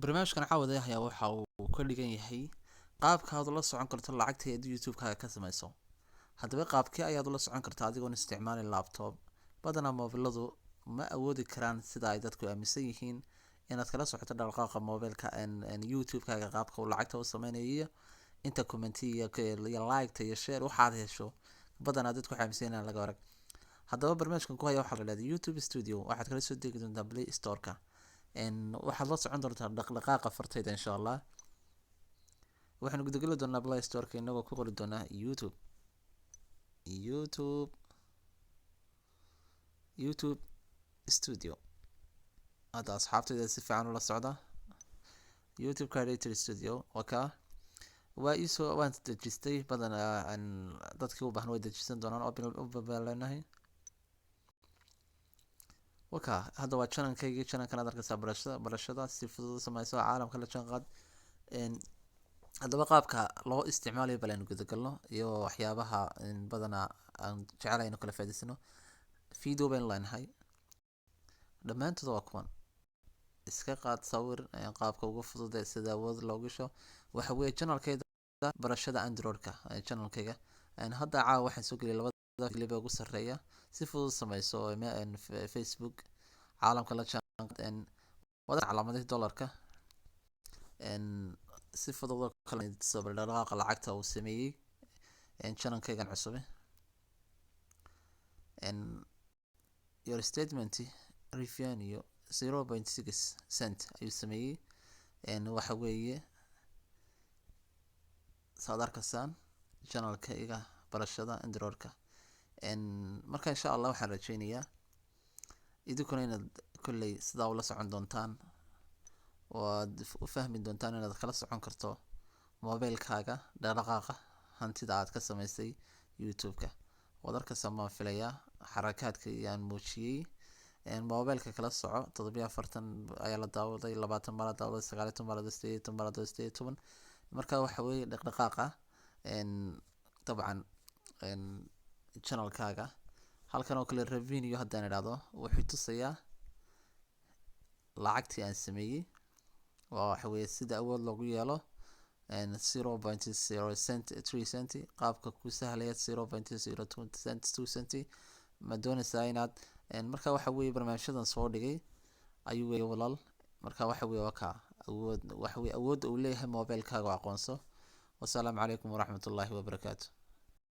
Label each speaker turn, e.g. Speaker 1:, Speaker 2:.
Speaker 1: barnaamijkan caawada ayaa waxa uu ka dhigan yahay qaabka aad ula socon karto lacagta ee YouTube-kaaga ka samayso. Haddaba qaabkee ayaad ula socon kartaa adigoon isticmaalin laptop? Badanaa moobiladu ma awoodi karaan sida ay dadku aaminsan yihiin inaad kala socoto dhaqdhaqaaqa moobilka YouTube-kaaga qaabka uu lacagta u sameynayo, inta comment iyo like iyo share waxaad hesho. Badanaa dadku waxay aaminsan yihiin laga warag. Haddaba barnaamijkan ku haya waxaa la yiraahdaa YouTube Studio. Waxaad kala soo degi doontaa Play Store-ka. waxaad la socon doontaa dhaqdhaqaaqa fartayda insha Allah. waxaan gudageli doonaa Play Store-ka inagoo ku qori doonaa YouTube Studio. hadda asxaabtayda si fiican ula socda. YouTube Creator Studio waan dejistay badanaa dadkii u baahan way dejisan doonaan oo balbaleenahay. hadda waa channelkaygii. channelkan aad arkaysaa barashada si fudud u samayso caalamka la jaanqaad. haddaba qaabka loo isticmaalayo bal aynu gudagalno iyo waxyaabaha badanaa aan jecelahay inuu kala faa'iidaysano. video baynu leenahay dhammaantood waa kuwan. iska qaad sawir qaabka ugu fudud ee sida awood loogu gasho waxa weeye channelkayda barashada Android-ka channelkayga. hadda caawa waxaan soo geliyay labada clip ee ugu sarreeya si fudud samayso Facebook caalamka la jaanqaad wada calaamadii dollarka si fudud oo kala soo dhaqdhaqaaqa lacagta uu sameeyay channelkaygan cusub. your statement revenue 0.6 cent ayuu sameeyay. waxa weeye saad arkaysaan channelkayga barashada Android-ka. marka insha Allah waxaan rajaynayaa idinkuna inaad kolley sidaa ula socon doontaan oo aad u fahmi doontaan inaad kala socon karto moobilkaaga dhaqdhaqaaqa hantida aad ka samaysay YouTube-ka. waad arkaysaa ma filayaa xarakaadka aan muujiyay. moobilka kala soco 740 ayaa la daawaday, 20 baa la daawaday, 19 baa la daawaday, 18 baa la daawaday, 18. marka waxa weeye dhaqdhaqaaqa dabcan channelkaaga. halkan oo kale revenue haddaan idhaahdo wuxuu tusayaa lacagtii aan sameeyay. waxa weeye sida awood loogu yeelo 0.03 cent qaabka ku sahlaya 0.02 cent ma doonaysaa inaad marka waxa weeye barnaamijyadan soo dhigay ayuu weeye walaal. marka waxa weeye awood uu leeyahay moobilkaaga aqoonso. wassalaamu calaykum waraxmatullaahi wabarakaatuh.